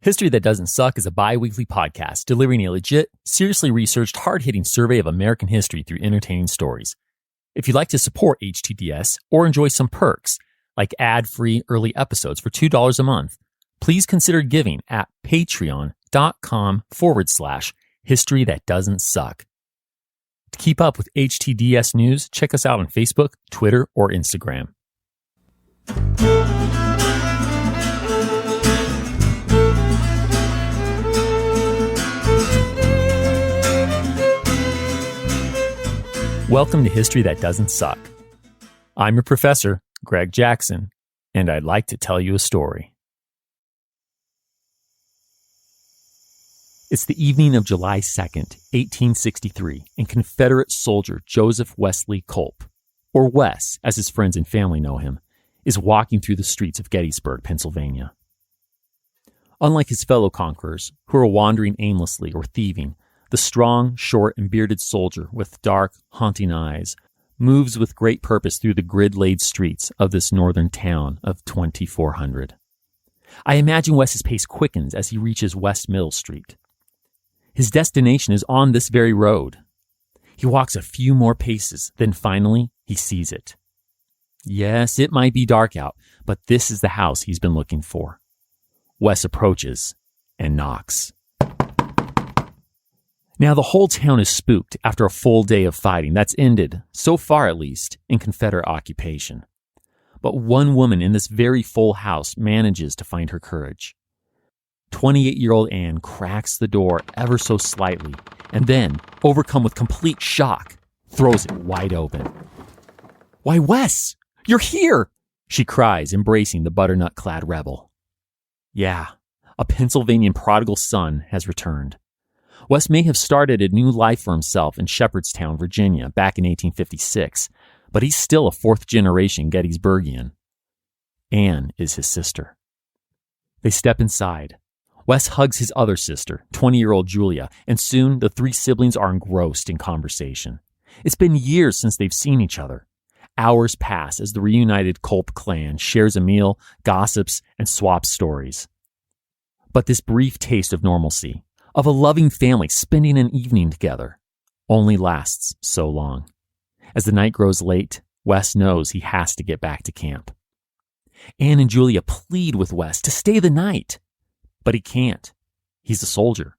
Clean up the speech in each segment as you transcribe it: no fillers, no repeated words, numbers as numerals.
History That Doesn't Suck is a bi-weekly podcast delivering a legit, seriously researched, hard-hitting survey of American history through entertaining stories. If you'd like to support HTDS or enjoy some perks, like ad-free early episodes for $2 a month, please consider giving at patreon.com/history that doesn't suck. To keep up with HTDS news, check us out on Facebook, Twitter, or Instagram. Welcome to History That Doesn't Suck. I'm your professor, Greg Jackson, and I'd like to tell you a story. It's the evening of July 2nd, 1863, and Confederate soldier Joseph Wesley Culp, or Wes, as his friends and family know him, is walking through the streets of Gettysburg, Pennsylvania. Unlike his fellow conquerors, who are wandering aimlessly or thieving, the strong, short, and bearded soldier with dark, haunting eyes moves with great purpose through the grid-laid streets of this northern town of 2,400. I imagine Wes's pace quickens as he reaches West Middle Street. His destination is on this very road. He walks a few more paces, then finally he sees it. Yes, it might be dark out, but this is the house he's been looking for. Wes approaches and knocks. Now, the whole town is spooked after a full day of fighting that's ended, so far at least, in Confederate occupation. But one woman in this very full house manages to find her courage. 28-year-old Anne cracks the door ever so slightly, and then, overcome with complete shock, throws it wide open. "Why, Wes, you're here!" she cries, embracing the butternut-clad rebel. Yeah, a Pennsylvanian prodigal son has returned. Wes may have started a new life for himself in Shepherdstown, Virginia, back in 1856, but he's still a fourth-generation Gettysburgian. Anne is his sister. They step inside. Wes hugs his other sister, 20-year-old Julia, and soon the three siblings are engrossed in conversation. It's been years since they've seen each other. Hours pass as the reunited Culp clan shares a meal, gossips, and swaps stories. But this brief taste of normalcy, of a loving family spending an evening together, only lasts so long. As the night grows late, Wes knows he has to get back to camp. Anne and Julia plead with Wes to stay the night, but he can't. He's a soldier.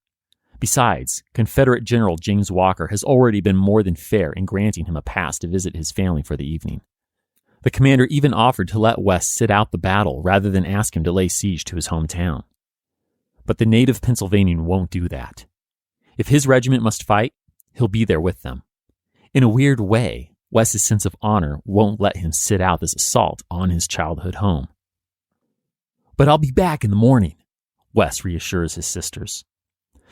Besides, Confederate General James Walker has already been more than fair in granting him a pass to visit his family for the evening. The commander even offered to let Wes sit out the battle rather than ask him to lay siege to his hometown. But the native Pennsylvanian won't do that. If his regiment must fight, he'll be there with them. In a weird way, Wes's sense of honor won't let him sit out this assault on his childhood home. "But I'll be back in the morning," Wes reassures his sisters.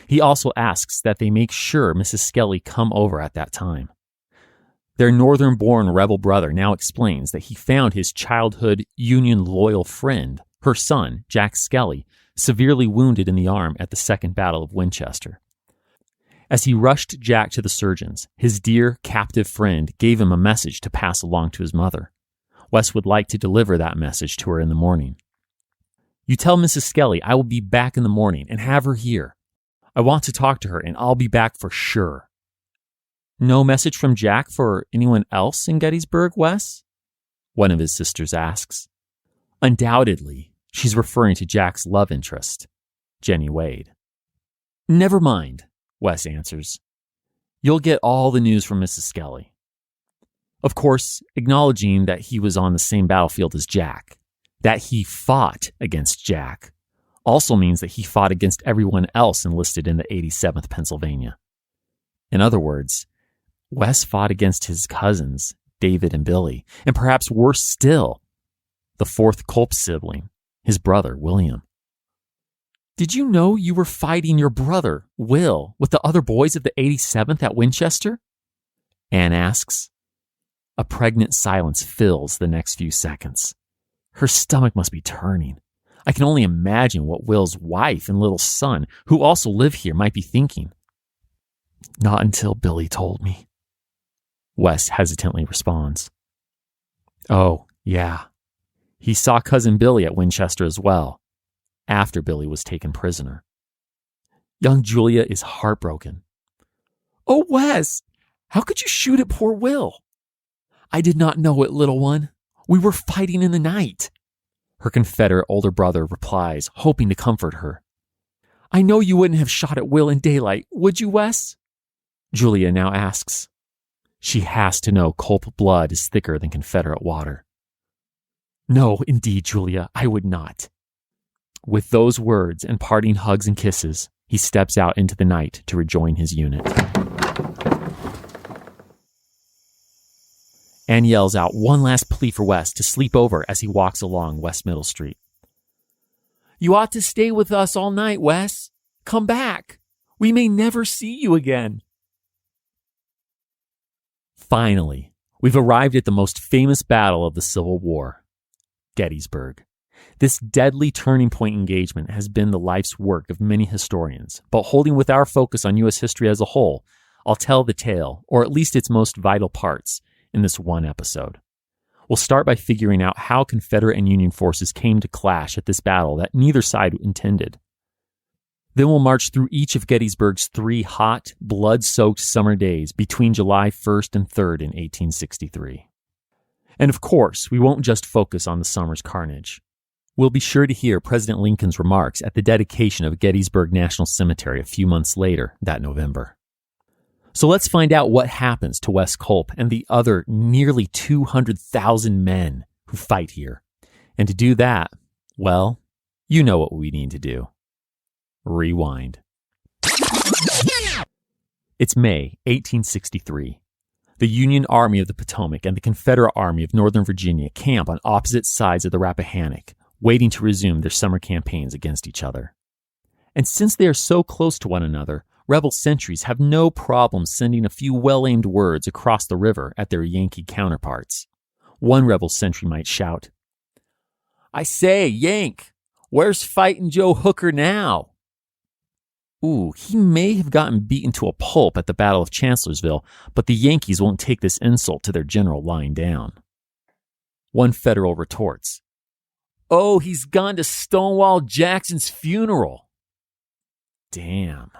He also asks that they make sure Mrs. Skelly come over at that time. Their northern-born rebel brother now explains that he found his childhood Union-loyal friend, her son, Jack Skelly, severely wounded in the arm at the Second Battle of Winchester. As he rushed Jack to the surgeons, his dear, captive friend gave him a message to pass along to his mother. Wes would like to deliver that message to her in the morning. "You tell Mrs. Skelly I will be back in the morning and have her here. I want to talk to her and I'll be back for sure." "No message from Jack for anyone else in Gettysburg, Wes?" one of his sisters asks. Undoubtedly, she's referring to Jack's love interest, Jenny Wade. "Never mind," Wes answers. "You'll get all the news from Mrs. Skelly." Of course, acknowledging that he was on the same battlefield as Jack, that he fought against Jack, also means that he fought against everyone else enlisted in the 87th Pennsylvania. In other words, Wes fought against his cousins, David and Billy, and perhaps worse still, the fourth Culp sibling, his brother, William. "Did you know you were fighting your brother, Will, with the other boys of the 87th at Winchester?" Anne asks. A pregnant silence fills the next few seconds. Her stomach must be turning. I can only imagine what Will's wife and little son, who also live here, might be thinking. "Not until Billy told me," Wes hesitantly responds. "Oh, yeah. He saw Cousin Billy at Winchester as well. after Billy was taken prisoner. Young Julia is heartbroken. "Oh, Wes, how could you shoot at poor Will?" "I did not know it, little one. We were fighting in the night." Her Confederate older brother replies, hoping to comfort her. "I know you wouldn't have shot at Will in daylight, would you, Wes?" Julia now asks. She has to know Culp blood is thicker than Confederate water. "No, indeed, Julia, I would not." With those words and parting hugs and kisses, he steps out into the night to rejoin his unit. Anne yells out one last plea for Wes to sleep over as he walks along West Middle Street. "You ought to stay with us all night, Wes. Come back. We may never see you again." Finally, we've arrived at the most famous battle of the Civil War, Gettysburg. This deadly turning point engagement has been the life's work of many historians, but holding with our focus on U.S. history as a whole, I'll tell the tale, or at least its most vital parts, in this one episode. We'll start by figuring out how Confederate and Union forces came to clash at this battle that neither side intended. Then we'll march through each of Gettysburg's 3 hot, blood-soaked summer days between July 1st and 3rd in 1863. And of course, we won't just focus on the summer's carnage. We'll be sure to hear President Lincoln's remarks at the dedication of Gettysburg National Cemetery a few months later that November. So let's find out what happens to Wes Culp and the other nearly 200,000 men who fight here. And to do that, well, you know what we need to do. Rewind. It's May 1863. The Union Army of the Potomac and the Confederate Army of Northern Virginia camp on opposite sides of the Rappahannock, waiting to resume their summer campaigns against each other. And since they are so close to one another, rebel sentries have no problem sending a few well-aimed words across the river at their Yankee counterparts. One rebel sentry might shout, "I say, Yank, where's Fightin Joe Hooker now?" Ooh, he may have gotten beaten to a pulp at the Battle of Chancellorsville, but the Yankees won't take this insult to their general lying down. One Federal retorts, "Oh, he's gone to Stonewall Jackson's funeral." Damn.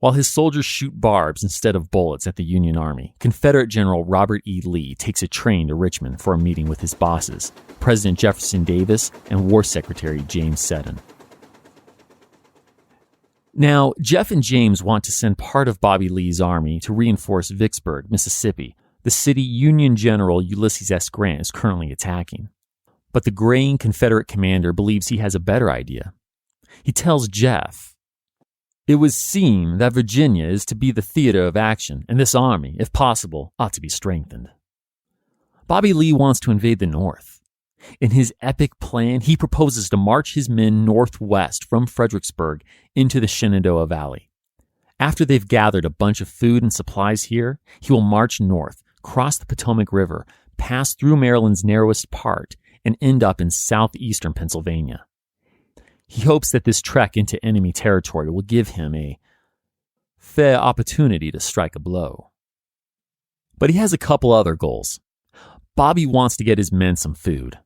While his soldiers shoot barbs instead of bullets at the Union Army, Confederate General Robert E. Lee takes a train to Richmond for a meeting with his bosses, President Jefferson Davis and War Secretary James Seddon. Now, Jeff and James want to send part of Bobby Lee's army to reinforce Vicksburg, Mississippi, the city Union General Ulysses S. Grant is currently attacking. But the graying Confederate commander believes he has a better idea. He tells Jeff, "It would seem that Virginia is to be the theater of action, and this army, if possible, ought to be strengthened." Bobby Lee wants to invade the North. In his epic plan, he proposes to march his men northwest from Fredericksburg into the Shenandoah Valley. After they've gathered a bunch of food and supplies here, he will march north, cross the Potomac River, pass through Maryland's narrowest part, and end up in southeastern Pennsylvania. He hopes that this trek into enemy territory will give him a fair opportunity to strike a blow. But he has a couple other goals. Bobby wants to get his men some food.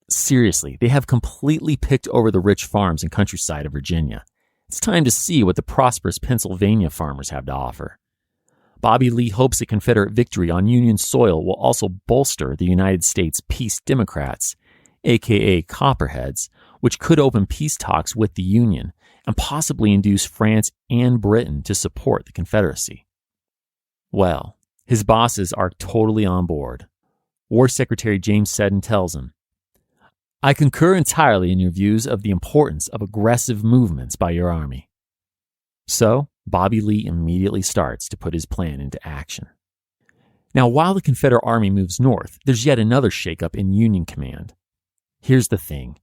Seriously, they have completely picked over the rich farms and countryside of Virginia. It's time to see what the prosperous Pennsylvania farmers have to offer. Bobby Lee hopes a Confederate victory on Union soil will also bolster the United States Peace Democrats, aka Copperheads, which could open peace talks with the Union and possibly induce France and Britain to support the Confederacy. Well, his bosses are totally on board. War Secretary James Seddon tells him, "I concur entirely in your views of the importance of aggressive movements by your army." So, Bobby Lee immediately starts to put his plan into action. Now, while the Confederate Army moves north, there's yet another shakeup in Union command. Here's the thing.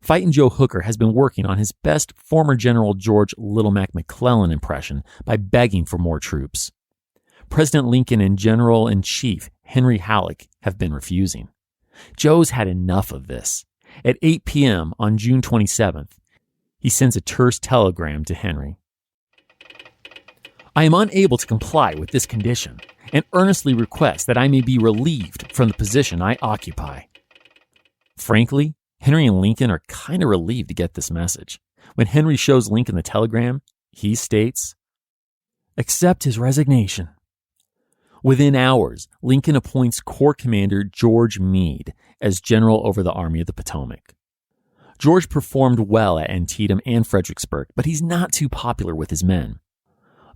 Fightin Joe Hooker has been working on his best former General George Little Mac McClellan impression by begging for more troops. President Lincoln and General-in-Chief Henry Halleck have been refusing. Joe's had enough of this. At 8 p.m. on June 27th, he sends a terse telegram to Henry. "I am unable to comply with this condition and earnestly request that I may be relieved from the position I occupy." Frankly, Henry and Lincoln are kind of relieved to get this message. When Henry shows Lincoln the telegram, he states, "Accept his resignation." Within hours, Lincoln appoints Corps Commander George Meade as general over the Army of the Potomac. George performed well at Antietam and Fredericksburg, but he's not too popular with his men.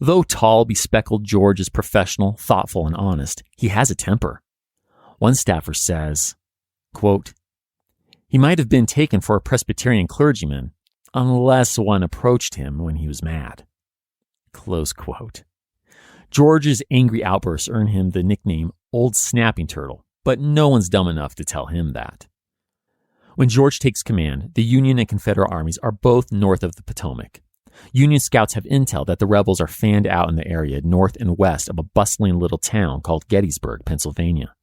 Though tall, bespectacled George is professional, thoughtful, and honest, he has a temper. One staffer says, quote, "He might have been taken for a Presbyterian clergyman unless one approached him when he was mad." Close quote. George's angry outbursts earn him the nickname Old Snapping Turtle, but no one's dumb enough to tell him that. When George takes command, the Union and Confederate armies are both north of the Potomac. Union scouts have intel that the rebels are fanned out in the area north and west of a bustling little town called Gettysburg, Pennsylvania.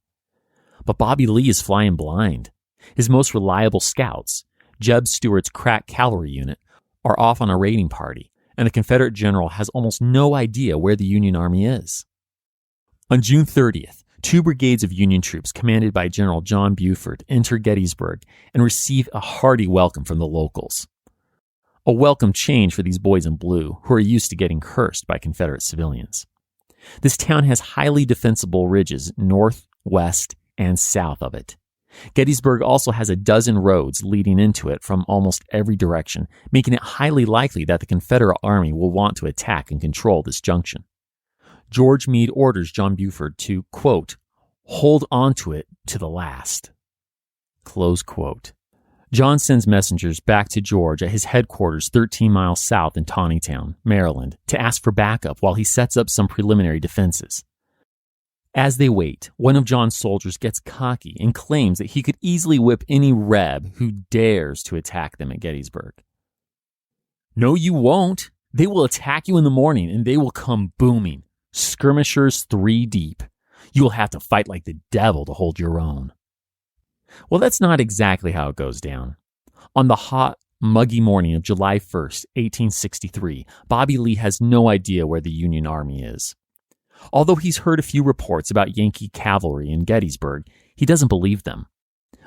But Bobby Lee is flying blind. His most reliable scouts, Jeb Stewart's crack cavalry unit, are off on a raiding party, and the Confederate general has almost no idea where the Union army is. On June 30th, 2 brigades of Union troops commanded by General John Buford enter Gettysburg and receive a hearty welcome from the locals. A welcome change for these boys in blue who are used to getting cursed by Confederate civilians. This town has highly defensible ridges north, west, and south of it. Gettysburg also has a dozen roads leading into it from almost every direction, making it highly likely that the Confederate Army will want to attack and control this junction. George Meade orders John Buford to, quote, "hold on to it to the last." Close quote. John sends messengers back to George at his headquarters 13 miles south in Taneytown, Maryland, to ask for backup while he sets up some preliminary defenses. As they wait, one of John's soldiers gets cocky and claims that he could easily whip any Reb who dares to attack them at Gettysburg. "No, you won't. They will attack you in the morning and they will come booming. Skirmishers 3 deep. You will have to fight like the devil to hold your own." Well, that's not exactly how it goes down. On the hot, muggy morning of July 1st, 1863, Bobby Lee has no idea where the Union Army is. Although he's heard a few reports about Yankee cavalry in Gettysburg, he doesn't believe them.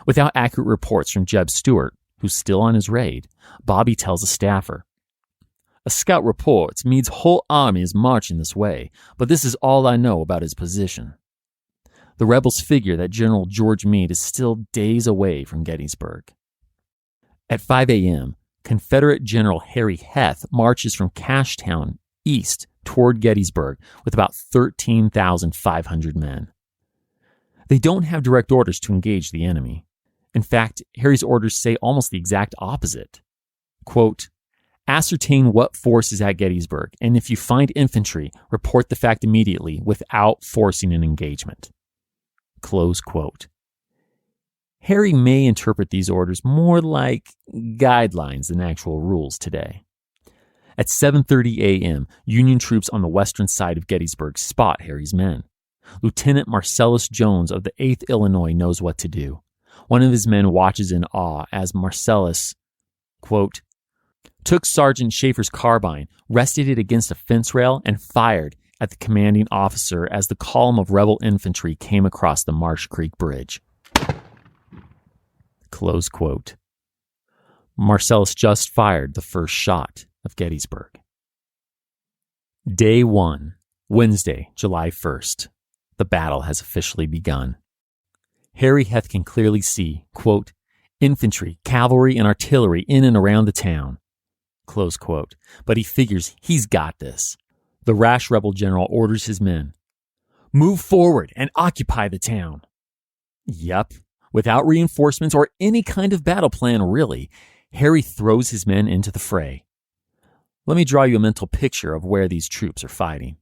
Without accurate reports from Jeb Stewart, who's still on his raid, Bobby tells a staffer, "A scout reports Meade's whole army is marching this way, but this is all I know about his position." The rebels figure that General George Meade is still days away from Gettysburg. At 5 a.m., Confederate General Harry Heth marches from Cashtown east toward Gettysburg with about 13,500 men. They don't have direct orders to engage the enemy. In fact, Harry's orders say almost the exact opposite. Quote, "Ascertain what force is at Gettysburg, and if you find infantry, report the fact immediately without forcing an engagement." Close quote. Harry may interpret these orders more like guidelines than actual rules today. At 7:30 a.m., Union troops on the western side of Gettysburg spot Harry's men. Lieutenant Marcellus Jones of the 8th Illinois knows what to do. One of his men watches in awe as Marcellus, quote, "took Sergeant Schaefer's carbine, rested it against a fence rail, and fired at the commanding officer as the column of rebel infantry came across the Marsh Creek Bridge." Close quote. Marcellus just fired the first shot of Gettysburg. Day 1, Wednesday, July 1st. The battle has officially begun. Harry Heth can clearly see, quote, "infantry, cavalry, and artillery in and around the town." Close quote. But he figures he's got this. The rash rebel general orders his men, "move forward and occupy the town." Yep, without reinforcements or any kind of battle plan really, Harry throws his men into the fray. Let me draw you a mental picture of where these troops are fighting.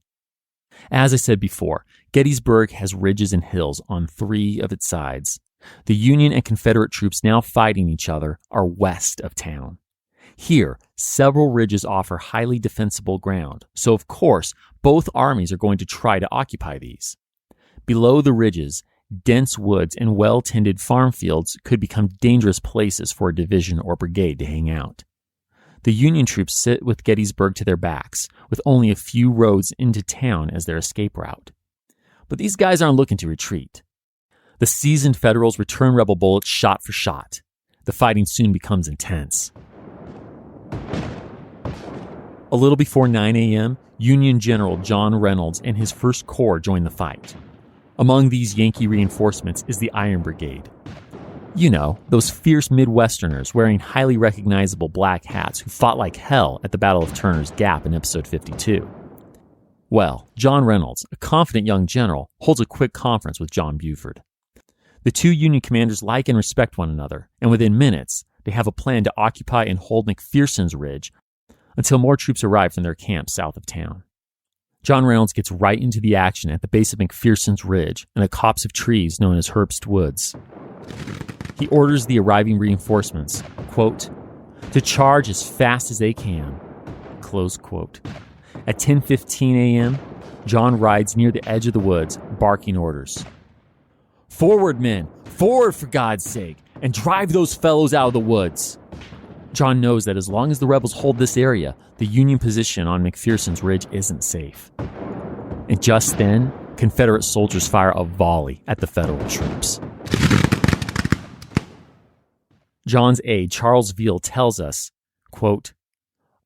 As I said before, Gettysburg has ridges and hills on 3 of its sides. The Union and Confederate troops now fighting each other are west of town. Here, several ridges offer highly defensible ground, so of course, both armies are going to try to occupy these. Below the ridges, dense woods and well-tended farm fields could become dangerous places for a division or brigade to hang out. The Union troops sit with Gettysburg to their backs, with only a few roads into town as their escape route. But these guys aren't looking to retreat. The seasoned Federals return rebel bullets shot for shot. The fighting soon becomes intense. A little before 9 a.m., Union General John Reynolds and his First Corps join the fight. Among these Yankee reinforcements is the Iron Brigade. You know, those fierce Midwesterners wearing highly recognizable black hats who fought like hell at the Battle of Turner's Gap in episode 52. Well, John Reynolds, a confident young general, holds a quick conference with John Buford. The two Union commanders like and respect one another, and within minutes, they have a plan to occupy and hold McPherson's Ridge until more troops arrive from their camp south of town. John Reynolds gets right into the action at the base of McPherson's Ridge in a copse of trees known as Herbst Woods. He orders the arriving reinforcements, quote, to charge as fast as they can, close quote. At 10:15 a.m., John rides near the edge of the woods, barking orders. Forward, men! Forward, for God's sake! And drive those fellows out of the woods! John knows that as long as the rebels hold this area, the Union position on McPherson's Ridge isn't safe. And just then, Confederate soldiers fire a volley at the Federal troops. John's aide, Charles Veal, tells us, quote,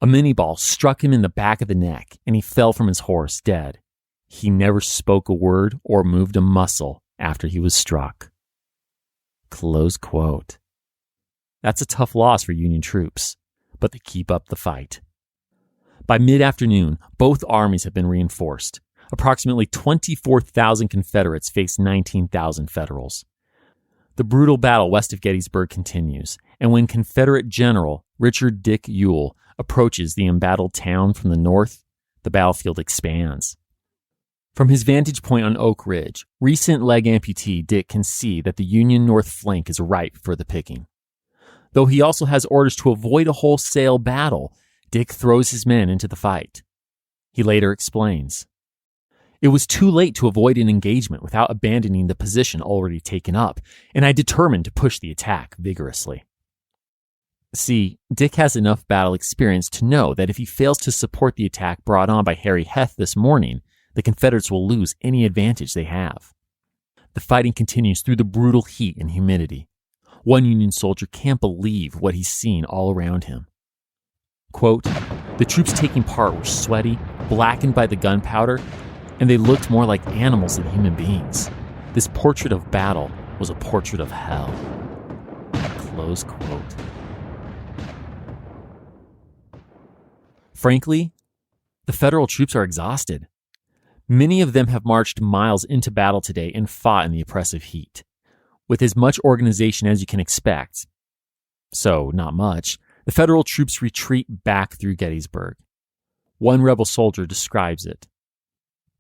a minie ball struck him in the back of the neck, and he fell from his horse dead. He never spoke a word or moved a muscle after he was struck. Close quote. That's a tough loss for Union troops, but they keep up the fight. By mid-afternoon, both armies have been reinforced. Approximately 24,000 Confederates face 19,000 Federals. The brutal battle west of Gettysburg continues, and when Confederate General Richard Dick Ewell approaches the embattled town from the north, the battlefield expands. From his vantage point on Oak Ridge, recent leg amputee Dick can see that the Union north flank is ripe for the picking. Though he also has orders to avoid a wholesale battle, Dick throws his men into the fight. He later explains, it was too late to avoid an engagement without abandoning the position already taken up, and I determined to push the attack vigorously. See, Dick has enough battle experience to know that if he fails to support the attack brought on by Harry Heth this morning, the Confederates will lose any advantage they have. The fighting continues through the brutal heat and humidity. One Union soldier can't believe what he's seen all around him. Quote, the troops taking part were sweaty, blackened by the gunpowder, and they looked more like animals than human beings. This portrait of battle was a portrait of hell. Close quote. Frankly, the Federal troops are exhausted. Many of them have marched miles into battle today and fought in the oppressive heat. With as much organization as you can expect, so not much, the Federal troops retreat back through Gettysburg. One rebel soldier describes it.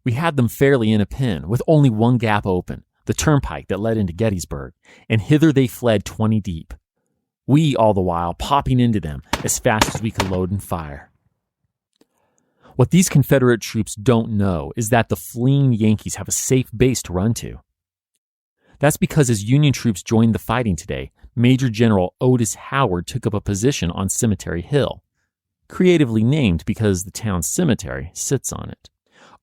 We had them fairly in a pin, with only one gap open, the turnpike that led into Gettysburg, and hither they fled 20 deep. We, all the while, popping into them as fast as we could load and fire. What these Confederate troops don't know is that the fleeing Yankees have a safe base to run to. That's because as Union troops joined the fighting today, Major General Otis Howard took up a position on Cemetery Hill, creatively named because the town's cemetery sits on it.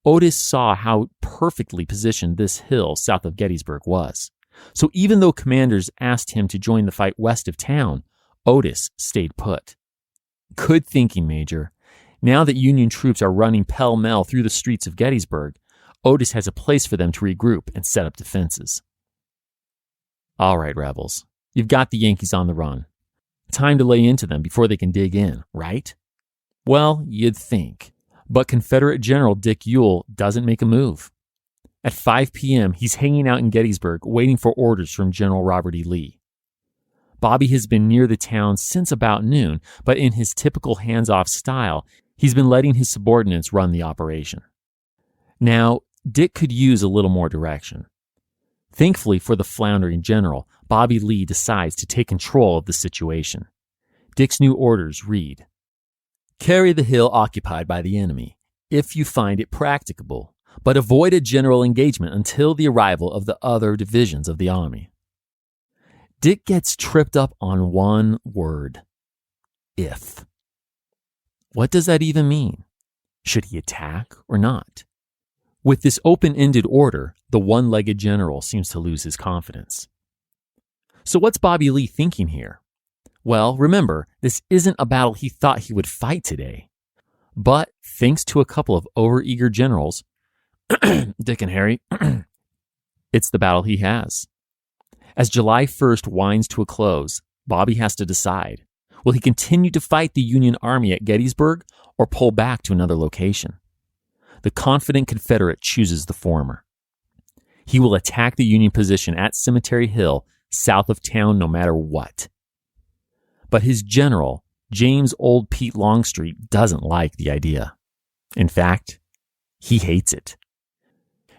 Otis saw how perfectly positioned this hill south of Gettysburg was. So even though commanders asked him to join the fight west of town, Otis stayed put. Good thinking, Major. Now that Union troops are running pell-mell through the streets of Gettysburg, Otis has a place for them to regroup and set up defenses. All right, rebels, you've got the Yankees on the run. Time to lay into them before they can dig in, right? Well, you'd think. But Confederate General Dick Ewell doesn't make a move. At 5 p.m., he's hanging out in Gettysburg waiting for orders from General Robert E. Lee. Bobby has been near the town since about noon, but in his typical hands-off style, he's been letting his subordinates run the operation. Now, Dick could use a little more direction. Thankfully for the floundering general, Bobby Lee decides to take control of the situation. Dick's new orders read, carry the hill occupied by the enemy, if you find it practicable, but avoid a general engagement until the arrival of the other divisions of the army. Dick gets tripped up on one word, if. What does that even mean? Should he attack or not? With this open-ended order, the one-legged general seems to lose his confidence. So what's Bobby Lee thinking here? Well, remember, this isn't a battle he thought he would fight today. But thanks to a couple of overeager generals, Dick and Harry, it's the battle he has. As July 1st winds to a close, Bobby has to decide. Will he continue to fight the Union Army at Gettysburg or pull back to another location? The confident Confederate chooses the former. He will attack the Union position at Cemetery Hill, south of town, no matter what. But his general, James Old Pete Longstreet, doesn't like the idea. In fact, he hates it.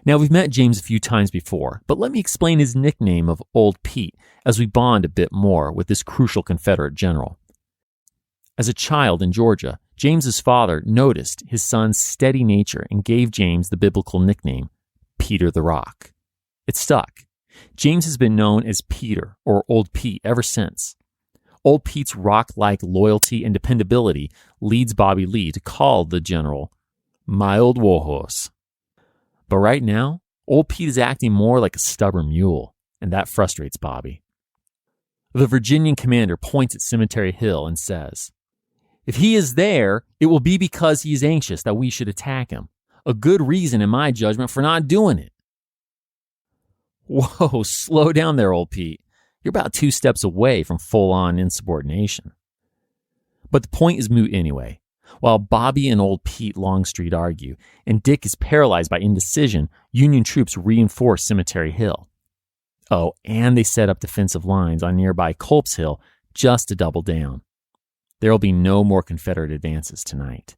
Now, we've met James a few times before, but let me explain his nickname of Old Pete as we bond a bit more with this crucial Confederate general. As a child in Georgia, James's father noticed his son's steady nature and gave James the biblical nickname, Peter the Rock. It stuck. James has been known as Peter or Old Pete ever since. Old Pete's rock-like loyalty and dependability leads Bobby Lee to call the general my old warhorse. But right now, Old Pete is acting more like a stubborn mule, and that frustrates Bobby. The Virginian commander points at Cemetery Hill and says, "If he is there, it will be because he is anxious that we should attack him. A good reason, in my judgment, for not doing it." Whoa, slow down there, Old Pete. You're about 2 steps away from full-on insubordination. But the point is moot anyway. While Bobby and Old Pete Longstreet argue, and Dick is paralyzed by indecision, Union troops reinforce Cemetery Hill. Oh, and they set up defensive lines on nearby Culp's Hill just to double down. There will be no more Confederate advances tonight.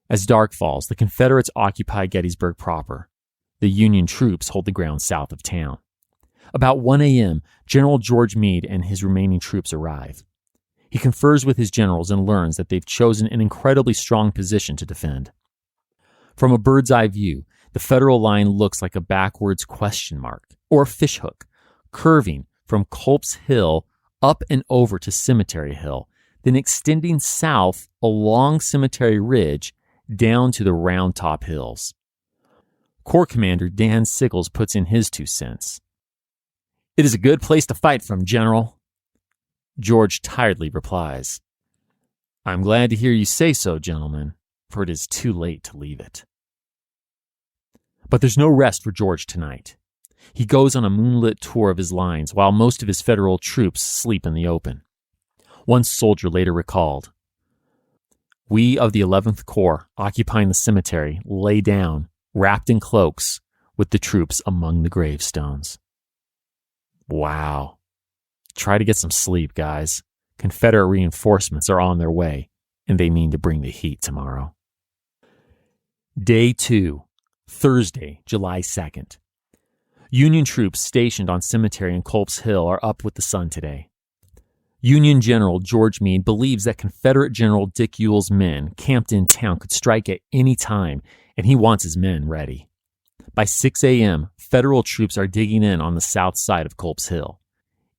As dark falls, the Confederates occupy Gettysburg proper. The Union troops hold the ground south of town. About 1 a.m., General George Meade and his remaining troops arrive. He confers with his generals and learns that they've chosen an incredibly strong position to defend. From a bird's eye view, the Federal line looks like a backwards question mark, or a fishhook, curving from Culp's Hill up and over to Cemetery Hill, then extending south along Cemetery Ridge down to the Round Top Hills. Corps Commander Dan Sickles puts in his 2 cents. "It is a good place to fight from, General." George tiredly replies, "I'm glad to hear you say so, gentlemen, for it is too late to leave it." But there's no rest for George tonight. He goes on a moonlit tour of his lines while most of his Federal troops sleep in the open. One soldier later recalled, "We of the 11th Corps occupying the cemetery lay down, wrapped in cloaks, with the troops among the gravestones." Wow. Try to get some sleep, guys. Confederate reinforcements are on their way, and they mean to bring the heat tomorrow. Day 2, Thursday, July 2nd. Union troops stationed on Cemetery and Culp's Hill are up with the sun today. Union General George Meade believes that Confederate General Dick Ewell's men camped in town could strike at any time, and he wants his men ready. By 6 a.m., Federal troops are digging in on the south side of Culp's Hill,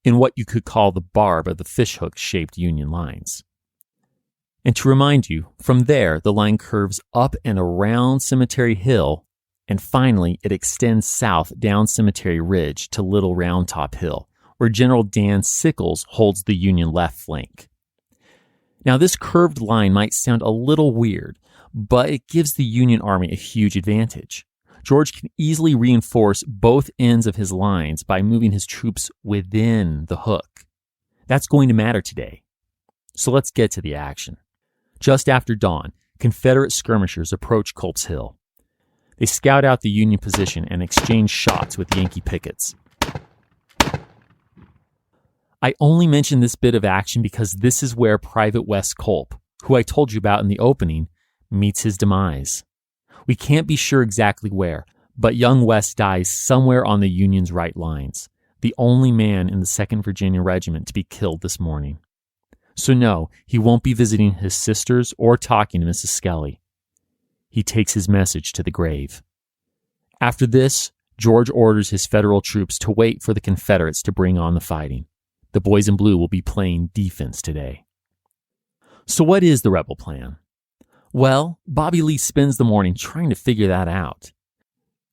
in what you could call the barb of the fishhook-shaped Union lines. And to remind you, from there, the line curves up and around Cemetery Hill, and finally, it extends south down Cemetery Ridge to Little Round Top Hill, where General Dan Sickles holds the Union left flank. Now, this curved line might sound a little weird, but it gives the Union Army a huge advantage. George can easily reinforce both ends of his lines by moving his troops within the hook. That's going to matter today. So let's get to the action. Just after dawn, Confederate skirmishers approach Culp's Hill. They scout out the Union position and exchange shots with Yankee pickets. I only mention this bit of action because this is where Private Wes Culp, who I told you about in the opening, meets his demise. We can't be sure exactly where, but young Wes dies somewhere on the Union's right lines, the only man in the 2nd Virginia Regiment to be killed this morning. So no, he won't be visiting his sisters or talking to Mrs. Skelly. He takes his message to the grave. After this, George orders his Federal troops to wait for the Confederates to bring on the fighting. The boys in blue will be playing defense today. So what is the rebel plan? Well, Bobby Lee spends the morning trying to figure that out.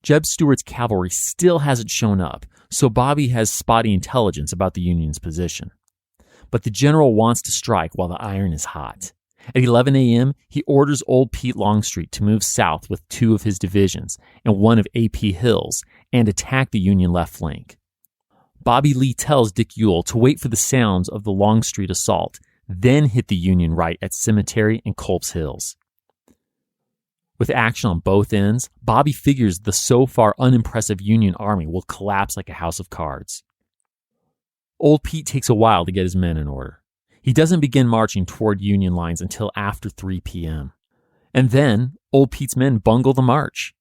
Jeb Stewart's cavalry still hasn't shown up, so Bobby has spotty intelligence about the Union's position. But the general wants to strike while the iron is hot. At 11 a.m., he orders Old Pete Longstreet to move south with 2 of his divisions and 1 of A.P. Hill's and attack the Union left flank. Bobby Lee tells Dick Ewell to wait for the sounds of the Longstreet assault, then hit the Union right at Cemetery and Culp's Hills. With action on both ends, Bobby figures the so far unimpressive Union army will collapse like a house of cards. Old Pete takes a while to get his men in order. He doesn't begin marching toward Union lines until after 3 p.m. And then, Old Pete's men bungle the march.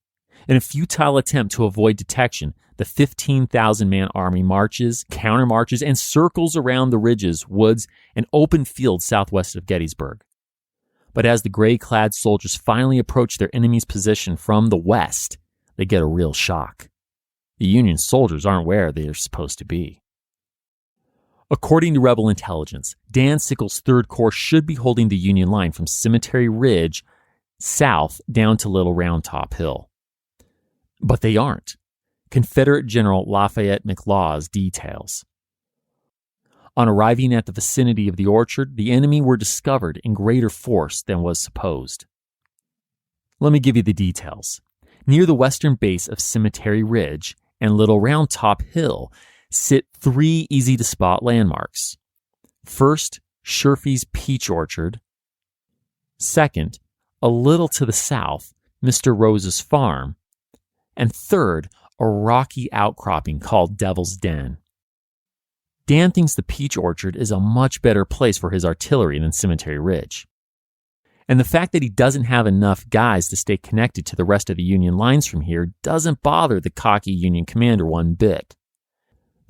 In a futile attempt to avoid detection, the 15,000-man army marches, countermarches, and circles around the ridges, woods, and open fields southwest of Gettysburg. But as the gray-clad soldiers finally approach their enemy's position from the west, they get a real shock. The Union soldiers aren't where they are supposed to be. According to rebel intelligence, Dan Sickles' 3rd Corps should be holding the Union line from Cemetery Ridge south down to Little Round Top Hill. But they aren't. Confederate General Lafayette McLaws details. On arriving at the vicinity of the orchard, the enemy were discovered in greater force than was supposed. Let me give you the details. Near the western base of Cemetery Ridge and Little Round Top Hill sit 3 easy-to-spot landmarks. First, Sherfy's Peach Orchard. Second, a little to the south, Mr. Rose's Farm. And third, a rocky outcropping called Devil's Den. Dan thinks the Peach Orchard is a much better place for his artillery than Cemetery Ridge. And the fact that he doesn't have enough guys to stay connected to the rest of the Union lines from here doesn't bother the cocky Union commander one bit.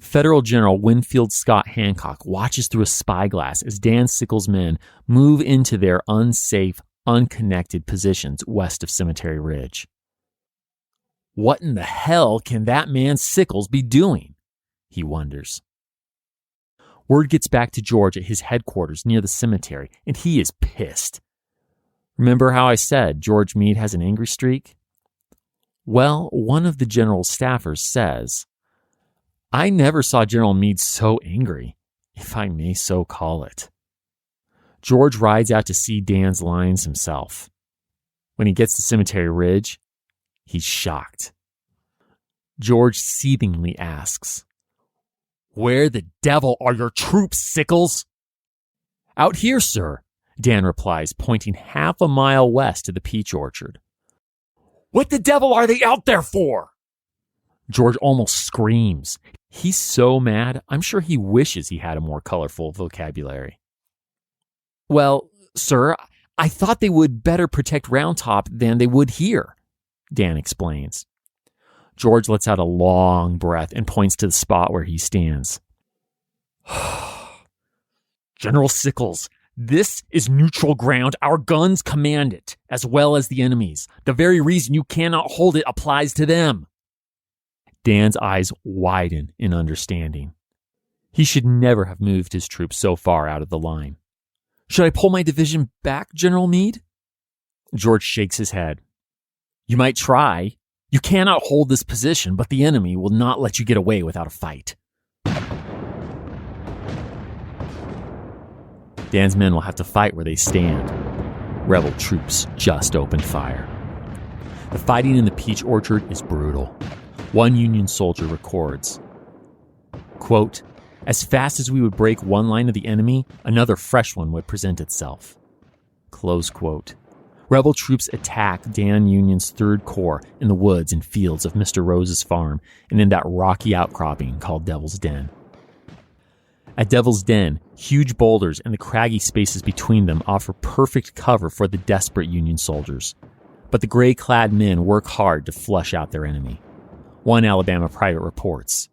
Federal General Winfield Scott Hancock watches through a spyglass as Dan Sickles' men move into their unsafe, unconnected positions west of Cemetery Ridge. What in the hell can that man Sickles be doing? He wonders. Word gets back to George at his headquarters near the cemetery, and he is pissed. Remember how I said George Meade has an angry streak? Well, one of the general's staffers says, "I never saw General Meade so angry, if I may so call it." George rides out to see Dan's lines himself. When he gets to Cemetery Ridge, he's shocked. George seethingly asks, "Where the devil are your troops, Sickles?" "Out here, sir," Dan replies, pointing half a mile west to the Peach Orchard. "What the devil are they out there for?" George almost screams. He's so mad, I'm sure he wishes he had a more colorful vocabulary. "Well, sir, I thought they would better protect Round Top than they would here," Dan explains. George lets out a long breath and points to the spot where he stands. "General Sickles, this is neutral ground. Our guns command it, as well as the enemy's. The very reason you cannot hold it applies to them." Dan's eyes widen in understanding. He should never have moved his troops so far out of the line. "Should I pull my division back, General Meade?" George shakes his head. "You might try. You cannot hold this position, but the enemy will not let you get away without a fight." Dan's men will have to fight where they stand. Rebel troops just opened fire. The fighting in the Peach Orchard is brutal. One Union soldier records, quote, "As fast as we would break one line of the enemy, another fresh one would present itself." Close quote. Rebel troops attack Dan Union's 3rd Corps in the woods and fields of Mr. Rose's Farm and in that rocky outcropping called Devil's Den. At Devil's Den, huge boulders and the craggy spaces between them offer perfect cover for the desperate Union soldiers. But the gray-clad men work hard to flush out their enemy. One Alabama private reports,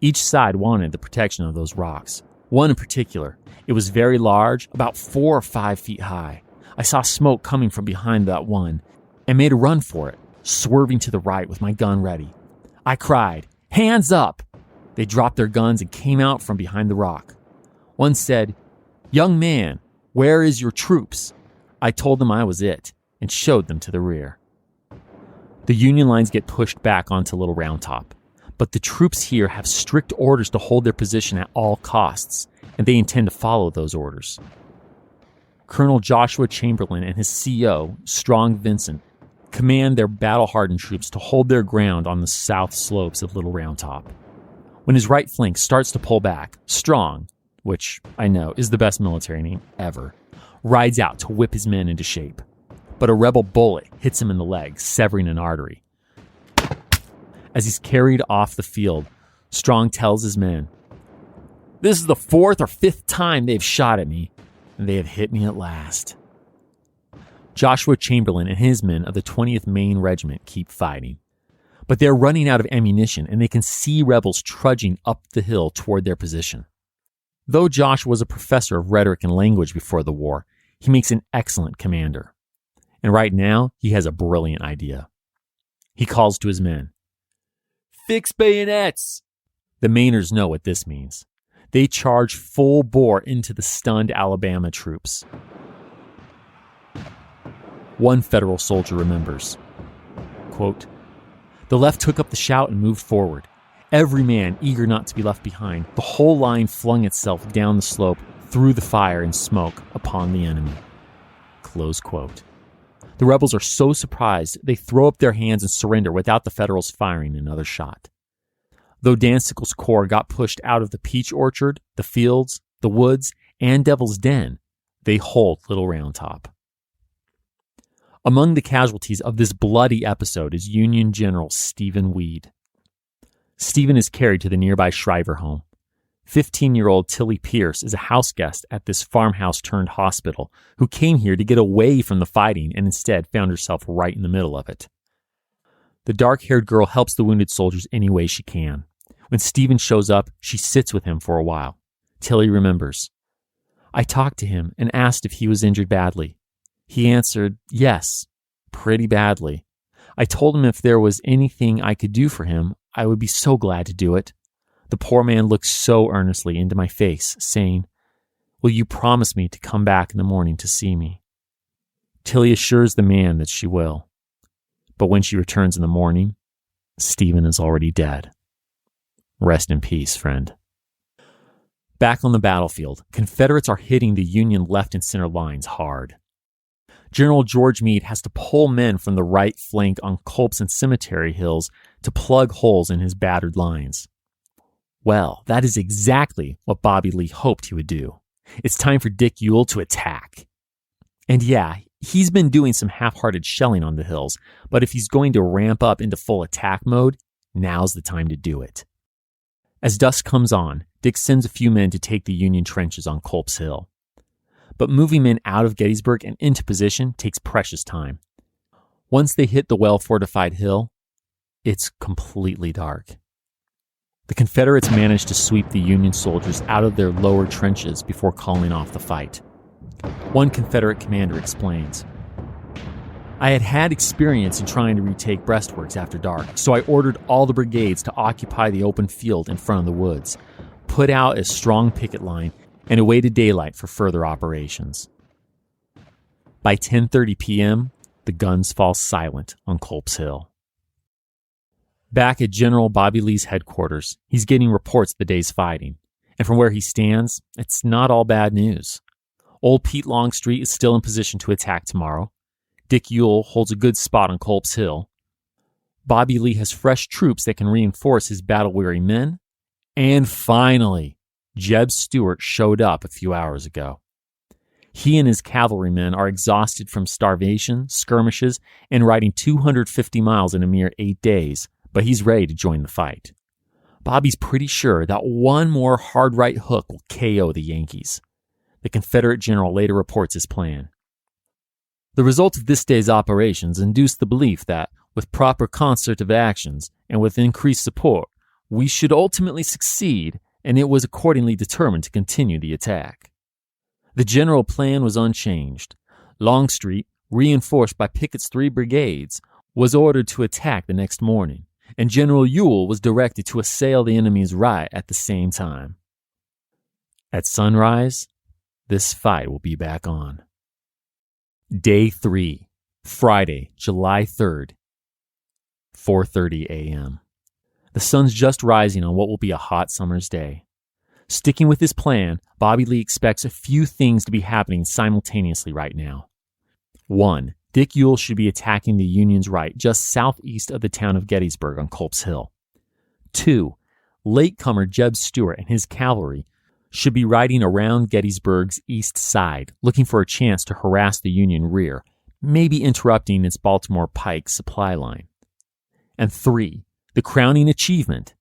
"Each side wanted the protection of those rocks. One in particular. It was very large, about 4 or 5 feet high. I saw smoke coming from behind that one and made a run for it, swerving to the right with my gun ready. I cried, 'Hands up!' They dropped their guns and came out from behind the rock. One said, 'Young man, where is your troops?' I told them I was it and showed them to the rear." The Union lines get pushed back onto Little Round Top. But the troops here have strict orders to hold their position at all costs, and they intend to follow those orders. Colonel Joshua Chamberlain and his CO, Strong Vincent, command their battle-hardened troops to hold their ground on the south slopes of Little Round Top. When his right flank starts to pull back, Strong, which I know is the best military name ever, rides out to whip his men into shape. But a rebel bullet hits him in the leg, severing an artery. As he's carried off the field, Strong tells his men, "This is the 4th or 5th time they've shot at me, and they have hit me at last." Joshua Chamberlain and his men of the 20th Maine Regiment keep fighting. But they're running out of ammunition, and they can see rebels trudging up the hill toward their position. Though Josh was a professor of rhetoric and language before the war, he makes an excellent commander. And right now, he has a brilliant idea. He calls to his men, "Fix bayonets!" The Mainers know what this means. They charge full bore into the stunned Alabama troops. One Federal soldier remembers, quote, "The left took up the shout and moved forward. Every man eager not to be left behind, the whole line flung itself down the slope through the fire and smoke upon the enemy." Close quote. The rebels are so surprised, they throw up their hands and surrender without the Federals firing another shot. Though Danstickel's corps got pushed out of the peach orchard, the fields, the woods, and Devil's Den, they hold Little Round Top. Among the casualties of this bloody episode is Union General Stephen Weed. Stephen is carried to the nearby Shriver home. 15-year-old Tilly Pierce is a house guest at this farmhouse-turned-hospital who came here to get away from the fighting and instead found herself right in the middle of it. The dark-haired girl helps the wounded soldiers any way she can. When Stephen shows up, she sits with him for a while. Tilly remembers, "I talked to him and asked if he was injured badly. He answered, yes, pretty badly. I told him if there was anything I could do for him, I would be so glad to do it. The poor man looked so earnestly into my face, saying, 'Will you promise me to come back in the morning to see me?' Tilly assures the man that she will. But when she returns in the morning, Stephen is already dead. Rest in peace, friend." Back on the battlefield, Confederates are hitting the Union left and center lines hard. General George Meade has to pull men from the right flank on Culp's and Cemetery Hills to plug holes in his battered lines. Well, that is exactly what Bobby Lee hoped he would do. It's time for Dick Ewell to attack. And yeah, he's been doing some half-hearted shelling on the hills, but if he's going to ramp up into full attack mode, now's the time to do it. As dusk comes on, Dick sends a few men to take the Union trenches on Culp's Hill. But moving men out of Gettysburg and into position takes precious time. Once they hit the well-fortified hill, it's completely dark. The Confederates managed to sweep the Union soldiers out of their lower trenches before calling off the fight. One Confederate commander explains, "I had had experience in trying to retake breastworks after dark, so I ordered all the brigades to occupy the open field in front of the woods, put out a strong picket line, and awaited daylight for further operations." By 10:30 p.m., the guns fall silent on Culp's Hill. Back at General Bobby Lee's headquarters, he's getting reports of the day's fighting, and from where he stands, it's not all bad news. Old Pete Longstreet is still in position to attack tomorrow. Dick Ewell holds a good spot on Culp's Hill. Bobby Lee has fresh troops that can reinforce his battle-weary men. And finally, Jeb Stewart showed up a few hours ago. He and his cavalrymen are exhausted from starvation, skirmishes, and riding 250 miles in a mere 8 days, but he's ready to join the fight. Bobby's pretty sure that one more hard right hook will KO the Yankees. The Confederate general later reports his plan. The results of this day's operations induced the belief that, with proper concert of actions and with increased support, we should ultimately succeed, and it was accordingly determined to continue the attack. The general plan was unchanged. Longstreet, reinforced by Pickett's 3 brigades, was ordered to attack the next morning, and General Ewell was directed to assail the enemy's right at the same time. At sunrise, this fight will be back on. Day 3, Friday, July 3rd, 4:30 a.m. The sun's just rising on what will be a hot summer's day. Sticking with his plan, Bobby Lee expects a few things to be happening simultaneously right now. 1. Dick Ewell should be attacking the Union's right just southeast of the town of Gettysburg on Culp's Hill. 2. Latecomer Jeb Stewart and his cavalry should be riding around Gettysburg's east side, looking for a chance to harass the Union rear, maybe interrupting its Baltimore Pike supply line. And 3. The crowning achievement.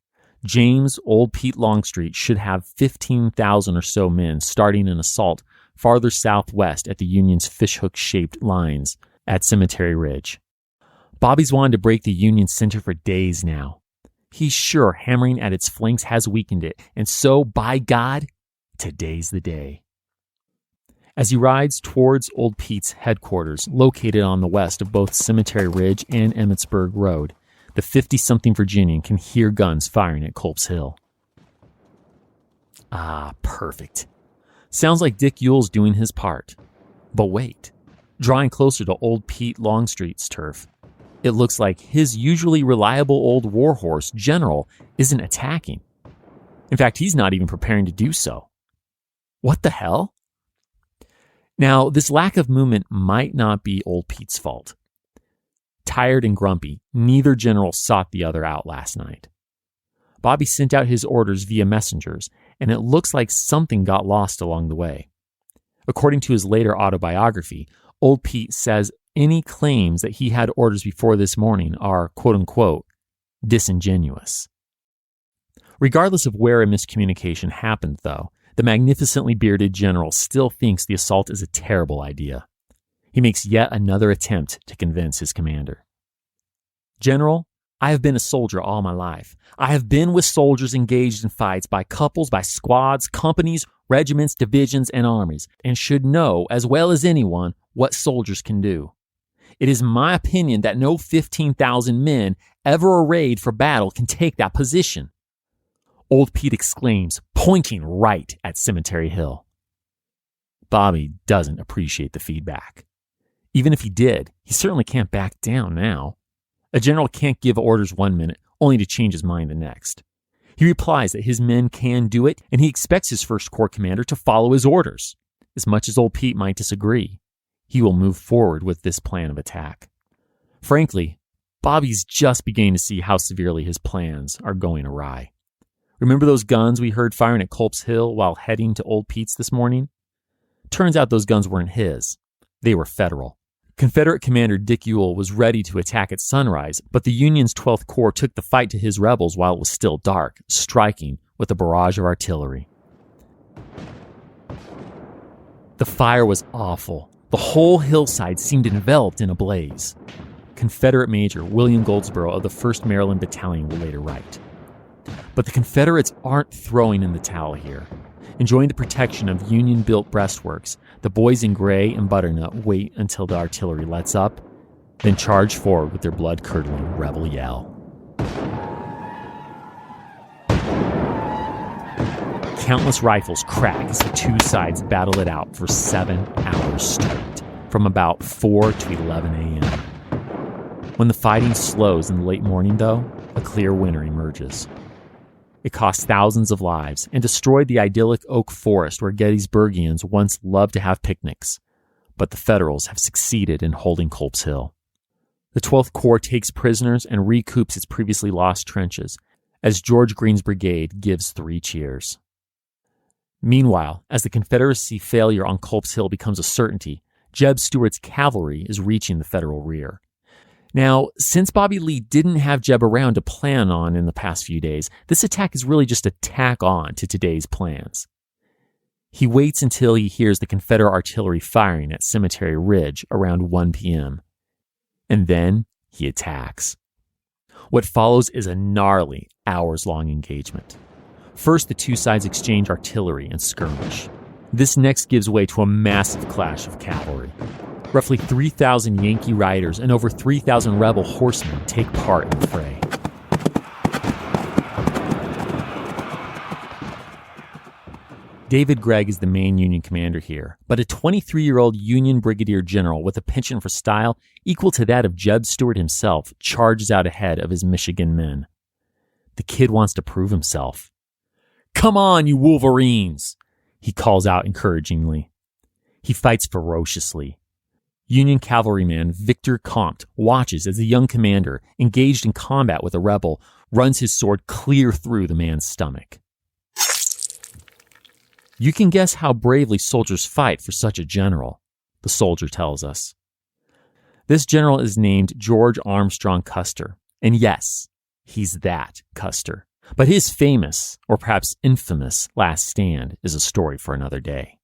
James Old Pete Longstreet should have 15,000 or so men starting an assault farther southwest at the Union's fishhook-shaped lines at Cemetery Ridge. Bobby's wanted to break the Union center for days now. He's sure hammering at its flanks has weakened it, and so, by God, today's the day. As he rides towards Old Pete's headquarters, located on the west of both Cemetery Ridge and Emmitsburg Road, the 50-something Virginian can hear guns firing at Culp's Hill. Ah, perfect. Sounds like Dick Ewell's doing his part. But wait, drawing closer to Old Pete Longstreet's turf, it looks like his usually reliable old warhorse, General, isn't attacking. In fact, he's not even preparing to do so. What the hell? Now, this lack of movement might not be Old Pete's fault. Tired and grumpy, neither general sought the other out last night. Bobby sent out his orders via messengers, and it looks like something got lost along the way. According to his later autobiography, Old Pete says any claims that he had orders before this morning are, quote-unquote, disingenuous. Regardless of where a miscommunication happened, though, the magnificently bearded general still thinks the assault is a terrible idea. He makes yet another attempt to convince his commander. General, I have been a soldier all my life. I have been with soldiers engaged in fights by couples, by squads, companies, regiments, divisions, and armies, and should know, as well as anyone, what soldiers can do. It is my opinion that no 15,000 men ever arrayed for battle can take that position. Old Pete exclaims, pointing right at Cemetery Hill. Bobby doesn't appreciate the feedback. Even if he did, he certainly can't back down now. A general can't give orders one minute, only to change his mind the next. He replies that his men can do it, and he expects his First Corps commander to follow his orders. As much as Old Pete might disagree, he will move forward with this plan of attack. Frankly, Bobby's just beginning to see how severely his plans are going awry. Remember those guns we heard firing at Culp's Hill while heading to Old Pete's this morning? Turns out those guns weren't his. They were Federal. Confederate Commander Dick Ewell was ready to attack at sunrise, but the Union's 12th Corps took the fight to his rebels while it was still dark, striking with a barrage of artillery. The fire was awful. The whole hillside seemed enveloped in a blaze. Confederate Major William Goldsborough of the 1st Maryland Battalion will later write. But the Confederates aren't throwing in the towel here. Enjoying the protection of Union-built breastworks, the boys in gray and butternut wait until the artillery lets up, then charge forward with their blood-curdling rebel yell. Countless rifles crack as the two sides battle it out for 7 hours straight, from about 4 to 11 a.m. When the fighting slows in the late morning, though, a clear winner emerges. It cost thousands of lives and destroyed the idyllic oak forest where Gettysburgians once loved to have picnics. But the Federals have succeeded in holding Culp's Hill. The 12th Corps takes prisoners and recoups its previously lost trenches as George Greene's brigade gives 3 cheers. Meanwhile, as the Confederacy failure on Culp's Hill becomes a certainty, Jeb Stewart's cavalry is reaching the Federal rear. Now, since Bobby Lee didn't have Jeb around to plan on in the past few days, this attack is really just a tack on to today's plans. He waits until he hears the Confederate artillery firing at Cemetery Ridge around 1 p.m. And then he attacks. What follows is a gnarly, hours-long engagement. First, the two sides exchange artillery and skirmish. This next gives way to a massive clash of cavalry. Roughly 3,000 Yankee riders and over 3,000 rebel horsemen take part in the fray. David Gregg is the main Union commander here, but a 23-year-old Union brigadier general with a penchant for style equal to that of Jeb Stewart himself charges out ahead of his Michigan men. The kid wants to prove himself. "Come on, you Wolverines," he calls out encouragingly. He fights ferociously. Union cavalryman Victor Comte watches as the young commander, engaged in combat with a rebel, runs his sword clear through the man's stomach. "You can guess how bravely soldiers fight for such a general," the soldier tells us. This general is named George Armstrong Custer, and yes, he's that Custer. But his famous, or perhaps infamous, last stand is a story for another day.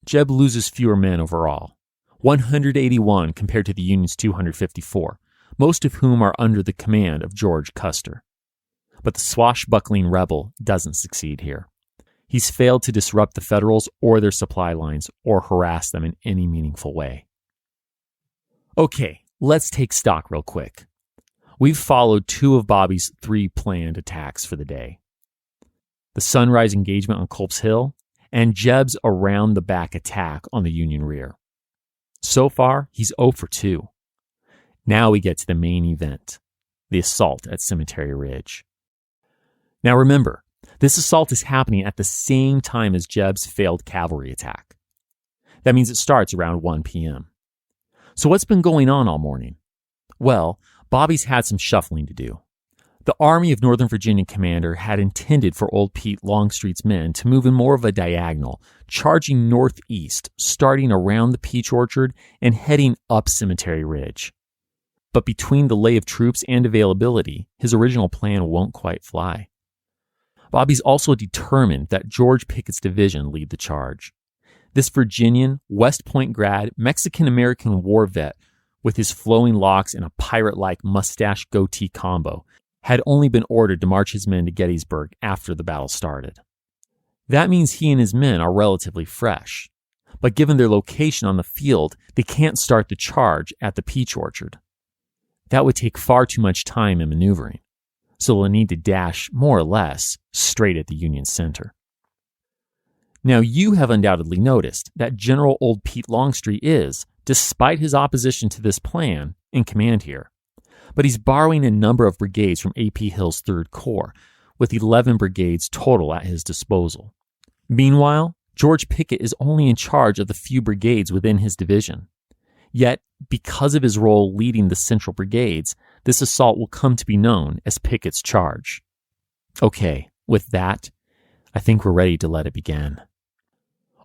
Jeb loses fewer men overall, 181 compared to the Union's 254, most of whom are under the command of George Custer. But the swashbuckling rebel doesn't succeed here. He's failed to disrupt the Federals or their supply lines or harass them in any meaningful way. Okay, let's take stock real quick. We've followed two of Bobby's three planned attacks for the day: the sunrise engagement on Culp's Hill and Jeb's around-the-back attack on the Union rear. So far, he's 0 for 2. Now we get to the main event, the assault at Cemetery Ridge. Now remember, this assault is happening at the same time as Jeb's failed cavalry attack. That means it starts around 1 p.m. So what's been going on all morning? Well, Bobby's had some shuffling to do. The Army of Northern Virginia commander had intended for Old Pete Longstreet's men to move in more of a diagonal, charging northeast, starting around the peach orchard and heading up Cemetery Ridge. But between the lay of troops and availability, his original plan won't quite fly. Bobby's also determined that George Pickett's division lead the charge. This Virginian, West Point grad, Mexican-American war vet with his flowing locks and a pirate-like mustache goatee combo had only been ordered to march his men to Gettysburg after the battle started. That means he and his men are relatively fresh, but given their location on the field, they can't start the charge at the peach orchard. That would take far too much time and maneuvering, so they'll need to dash, more or less, straight at the Union center. Now, you have undoubtedly noticed that General Old Pete Longstreet is, despite his opposition to this plan, in command here. But he's borrowing a number of brigades from A.P. Hill's 3rd Corps, with 11 brigades total at his disposal. Meanwhile, George Pickett is only in charge of the few brigades within his division. Yet, because of his role leading the central brigades, this assault will come to be known as Pickett's Charge. Okay, with that, I think we're ready to let it begin.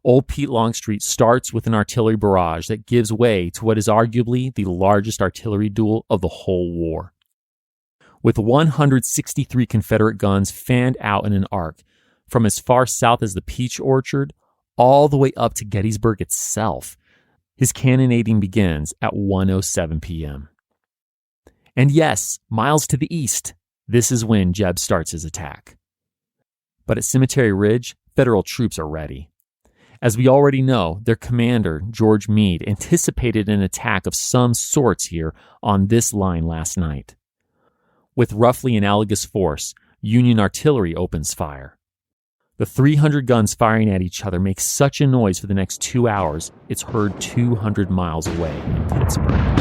Old Pete Longstreet starts with an artillery barrage that gives way to what is arguably the largest artillery duel of the whole war. With 163 Confederate guns fanned out in an arc from as far south as the Peach Orchard all the way up to Gettysburg itself, his cannonading begins at 1:07 p.m. And yes, miles to the east, this is when Jeb starts his attack. But at Cemetery Ridge, Federal troops are ready. As we already know, their commander, George Meade, anticipated an attack of some sorts here on this line last night. With roughly analogous force, Union artillery opens fire. The 300 guns firing at each other make such a noise for the next 2 hours, it's heard 200 miles away in Pittsburgh.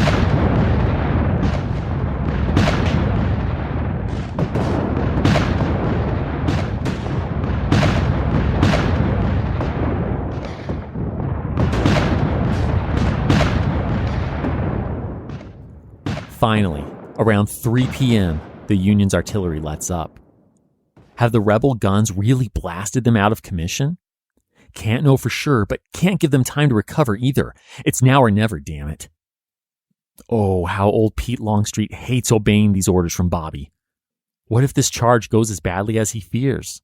Finally, around 3 p.m., the Union's artillery lets up. Have the rebel guns really blasted them out of commission? Can't know for sure, but can't give them time to recover either. It's now or never, damn it. Oh, how Old Pete Longstreet hates obeying these orders from Bobby. What if this charge goes as badly as he fears?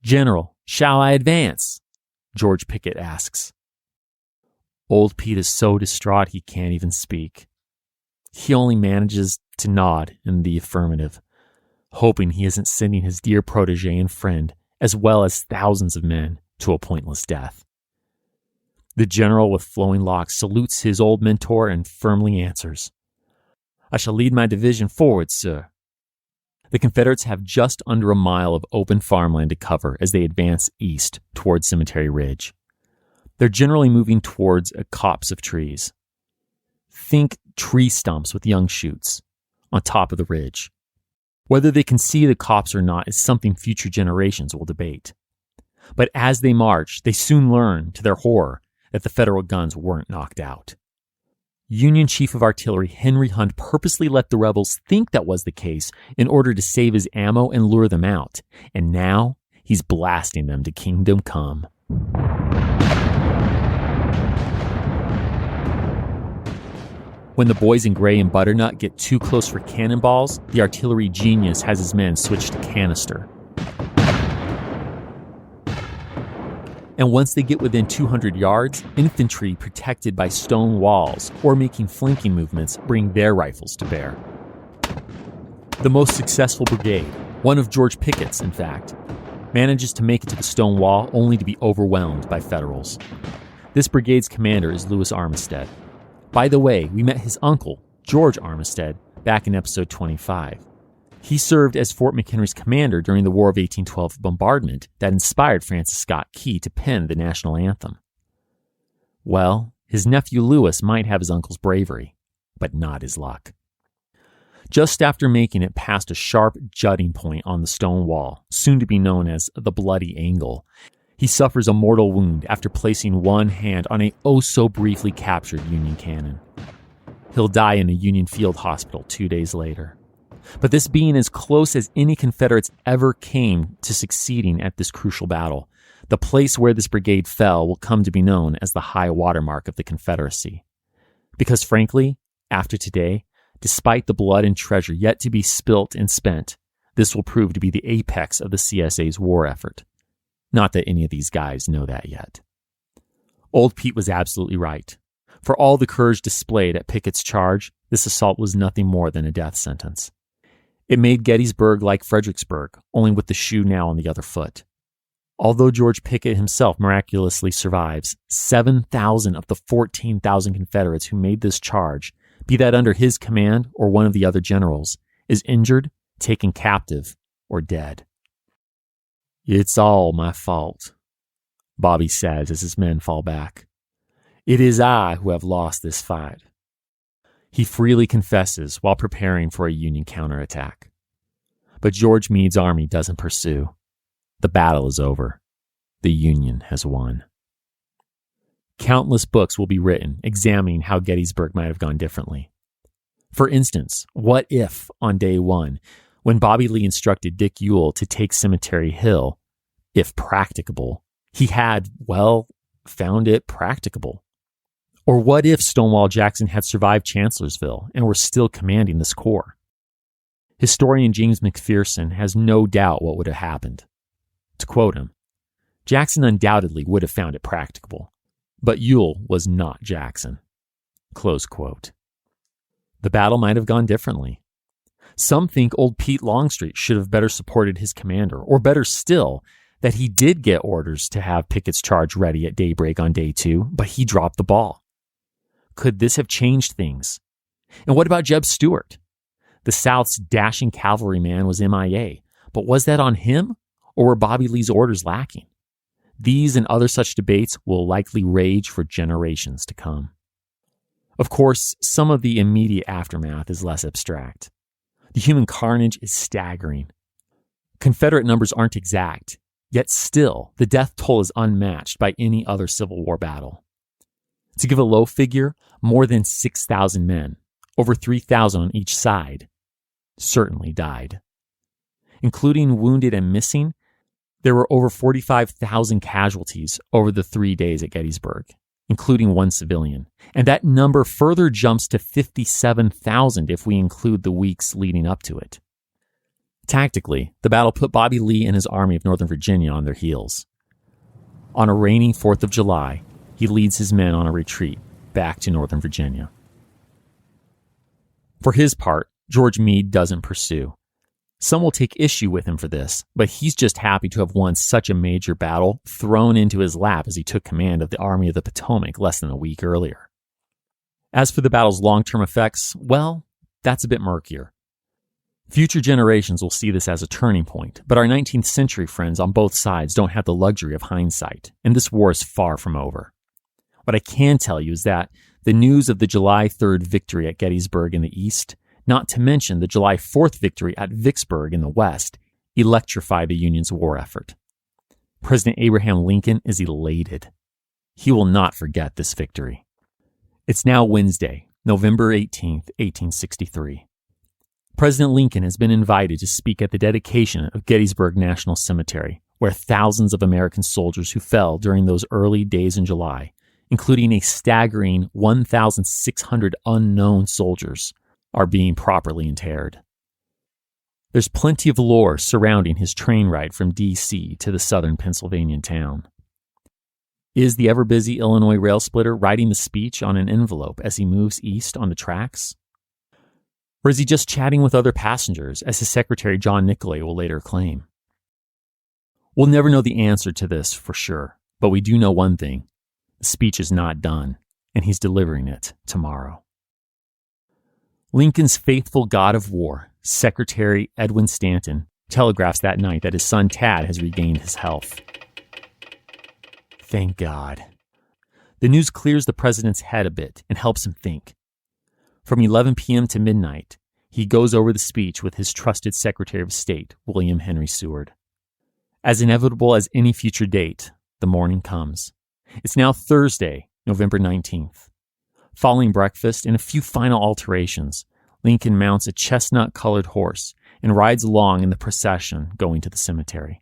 "General, shall I advance?" George Pickett asks. Old Pete is so distraught he can't even speak. He only manages to nod in the affirmative, hoping he isn't sending his dear protege and friend, as well as thousands of men, to a pointless death. The general with flowing locks salutes his old mentor and firmly answers, "I shall lead my division forward, sir." The Confederates have just under a mile of open farmland to cover as they advance east towards Cemetery Ridge. They're generally moving towards a copse of trees. Think tree stumps with young shoots on top of the ridge. Whether they can see the cops or not is something future generations will debate. But as they march, they soon learn, to their horror, that the Federal guns weren't knocked out. Union Chief of Artillery Henry Hunt purposely let the rebels think that was the case in order to save his ammo and lure them out. And now he's blasting them to kingdom come. When the boys in gray and butternut get too close for cannonballs, the artillery genius has his men switch to canister. And once they get within 200 yards, infantry protected by stone walls or making flanking movements bring their rifles to bear. The most successful brigade, one of George Pickett's in fact, manages to make it to the stone wall only to be overwhelmed by Federals. This brigade's commander is Lewis Armistead. By the way, we met his uncle, George Armistead, back in episode 25. He served as Fort McHenry's commander during the War of 1812 bombardment that inspired Francis Scott Key to pen the national anthem. Well, his nephew Lewis might have his uncle's bravery, but not his luck. Just after making it past a sharp jutting point on the stone wall, soon to be known as the Bloody Angle, he suffers a mortal wound after placing one hand on a oh-so-briefly captured Union cannon. He'll die in a Union field hospital 2 days later. But this being as close as any Confederates ever came to succeeding at this crucial battle, the place where this brigade fell will come to be known as the high watermark of the Confederacy. Because frankly, after today, despite the blood and treasure yet to be spilt and spent, this will prove to be the apex of the CSA's war effort. Not that any of these guys know that yet. Old Pete was absolutely right. For all the courage displayed at Pickett's charge, this assault was nothing more than a death sentence. It made Gettysburg like Fredericksburg, only with the shoe now on the other foot. Although George Pickett himself miraculously survives, 7,000 of the 14,000 Confederates who made this charge, be that under his command or one of the other generals, is injured, taken captive, or dead. "It's all my fault," Bobby says as his men fall back. "It is I who have lost this fight." He freely confesses while preparing for a Union counterattack. But George Meade's army doesn't pursue. The battle is over. The Union has won. Countless books will be written examining how Gettysburg might have gone differently. For instance, what if, on day one, when Bobby Lee instructed Dick Ewell to take Cemetery Hill, if practicable, he had, well, found it practicable? Or what if Stonewall Jackson had survived Chancellorsville and were still commanding this corps? Historian James McPherson has no doubt what would have happened. To quote him, "Jackson undoubtedly would have found it practicable, but Ewell was not Jackson." Close quote. The battle might have gone differently. Some think old Pete Longstreet should have better supported his commander, or better still, that he did get orders to have Pickett's charge ready at daybreak on day 2, but he dropped the ball. Could this have changed things? And what about Jeb Stewart? The South's dashing cavalryman was MIA, but was that on him, or were Bobby Lee's orders lacking? These and other such debates will likely rage for generations to come. Of course, some of the immediate aftermath is less abstract. The human carnage is staggering. Confederate numbers aren't exact, yet still, the death toll is unmatched by any other Civil War battle. To give a low figure, more than 6,000 men, over 3,000 on each side, certainly died. Including wounded and missing, there were over 45,000 casualties over the 3 days at Gettysburg, including one civilian. And that number further jumps to 57,000 if we include the weeks leading up to it. Tactically, the battle put Bobby Lee and his Army of Northern Virginia on their heels. On a rainy 4th of July, he leads his men on a retreat back to Northern Virginia. For his part, George Meade doesn't pursue. Some will take issue with him for this, but he's just happy to have won such a major battle thrown into his lap as he took command of the Army of the Potomac less than a week earlier. As for the battle's long-term effects, well, that's a bit murkier. Future generations will see this as a turning point, but our 19th century friends on both sides don't have the luxury of hindsight, and this war is far from over. What I can tell you is that the news of the July 3rd victory at Gettysburg in the East not to mention the July 4th victory at Vicksburg in the West, electrify the Union's war effort. President Abraham Lincoln is elated. He will not forget this victory. It's now Wednesday, November 18th, 1863. President Lincoln has been invited to speak at the dedication of Gettysburg National Cemetery, where thousands of American soldiers who fell during those early days in July, including a staggering 1,600 unknown soldiers, are being properly interred. There's plenty of lore surrounding his train ride from D.C. to the southern Pennsylvania town. Is the ever-busy Illinois rail splitter writing the speech on an envelope as he moves east on the tracks? Or is he just chatting with other passengers, as his secretary John Nicolay will later claim? We'll never know the answer to this for sure, but we do know one thing. The speech is not done, and he's delivering it tomorrow. Lincoln's faithful god of war, Secretary Edwin Stanton, telegraphs that night that his son Tad has regained his health. Thank God. The news clears the president's head a bit and helps him think. From 11 p.m. to midnight, he goes over the speech with his trusted Secretary of State, William Henry Seward. As inevitable as any future date, the morning comes. It's now Thursday, November 19th. Following breakfast and a few final alterations, Lincoln mounts a chestnut-colored horse and rides along in the procession going to the cemetery.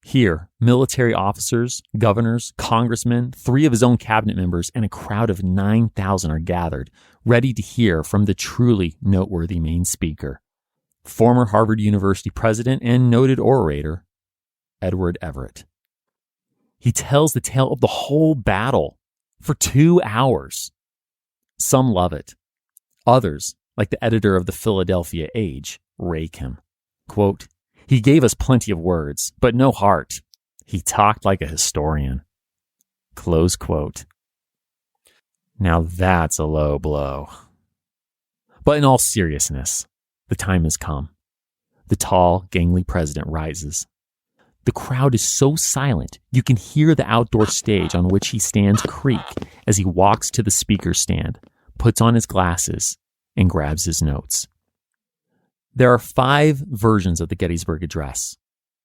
Here, military officers, governors, congressmen, 3 of his own cabinet members, and a crowd of 9,000 are gathered, ready to hear from the truly noteworthy main speaker, former Harvard University president and noted orator, Edward Everett. He tells the tale of the whole battle for 2 hours. Some love it. Others, like the editor of the Philadelphia Age, rake him. Quote, "He gave us plenty of words, but no heart. He talked like a historian." Close quote. Now that's a low blow. But in all seriousness, the time has come. The tall, gangly president rises. The crowd is so silent, you can hear the outdoor stage on which he stands creak as he walks to the speaker's stand, puts on his glasses, and grabs his notes. There are 5 versions of the Gettysburg Address.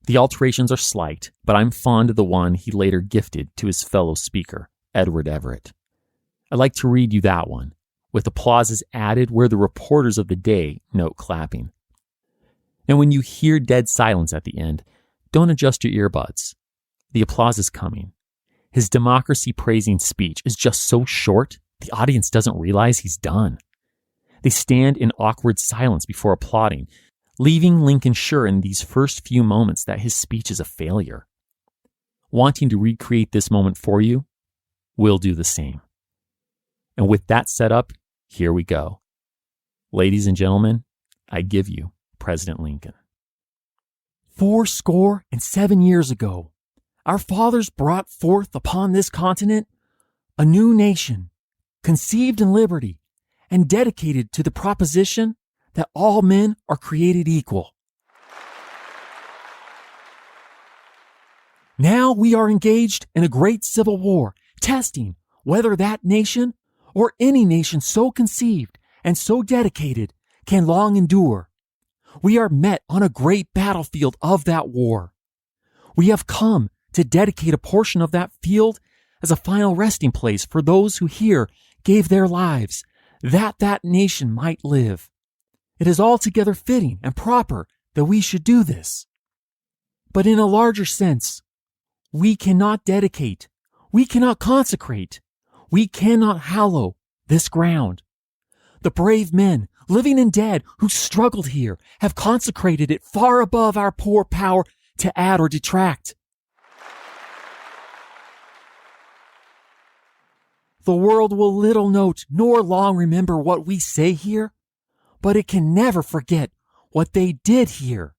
The alterations are slight, but I'm fond of the one he later gifted to his fellow speaker, Edward Everett. I'd like to read you that one, with applauses added where the reporters of the day note clapping. And when you hear dead silence at the end, don't adjust your earbuds. The applause is coming. His democracy-praising speech is just so short, the audience doesn't realize he's done. They stand in awkward silence before applauding, leaving Lincoln sure in these first few moments that his speech is a failure. Wanting to recreate this moment for you, we'll do the same. And with that set up, here we go. Ladies and gentlemen, I give you President Lincoln. 77 years ago, our fathers brought forth upon this continent a new nation, conceived in liberty, and dedicated to the proposition that all men are created equal. Now we are engaged in a great civil war, testing whether that nation or any nation so conceived and so dedicated can long endure. We are met on a great battlefield of that war. We have come to dedicate a portion of that field as a final resting place for those who here gave their lives that that nation might live. It is altogether fitting and proper that we should do this. But in a larger sense, we cannot dedicate, we cannot consecrate, we cannot hallow this ground. The brave men, living and dead, who struggled here have consecrated it far above our poor power to add or detract. The world will little note nor long remember what we say here, but it can never forget what they did here.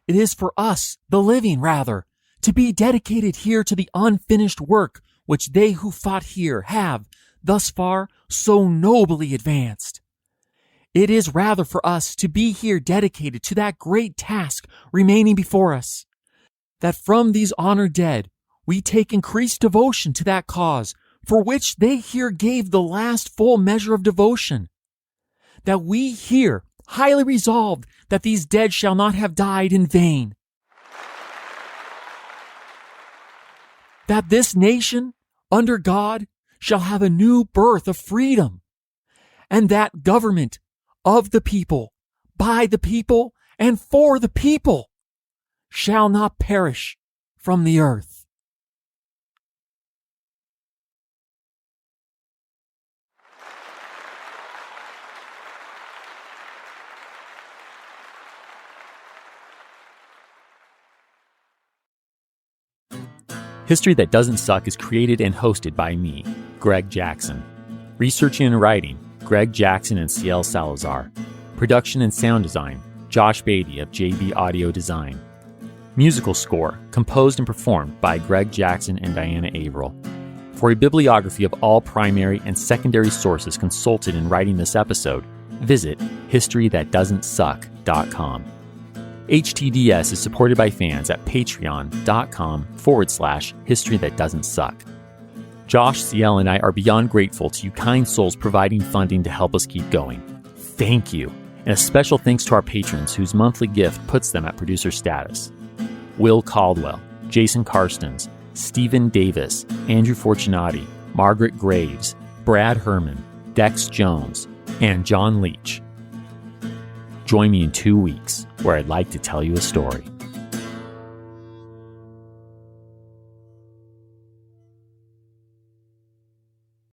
It is for us, the living rather, to be dedicated here to the unfinished work which they who fought here have, thus far, so nobly advanced. It is rather for us to be here dedicated to that great task remaining before us, that from these honored dead we take increased devotion to that cause for which they here gave the last full measure of devotion, that we here highly resolved that these dead shall not have died in vain, that this nation, under God, shall have a new birth of freedom, and that government of the people, by the people, and for the people shall not perish from the earth. History That Doesn't Suck is created and hosted by me, Greg Jackson. Researching and writing, Greg Jackson and CL Salazar. Production and sound design, Josh Beatty of JB Audio Design. Musical score, composed and performed by Greg Jackson and Diana Averill. For a bibliography of all primary and secondary sources consulted in writing this episode, visit historythatdoesn'tsuck.com. HTDS is supported by fans at patreon.com/historythatdoesn'tsuck. Josh, CL, and I are beyond grateful to you kind souls providing funding to help us keep going. Thank you. And a special thanks to our patrons whose monthly gift puts them at producer status. Will Caldwell, Jason Karstens, Stephen Davis, Andrew Fortunati, Margaret Graves, Brad Herman, Dex Jones, and John Leach. Join me in 2 weeks, where I'd like to tell you a story.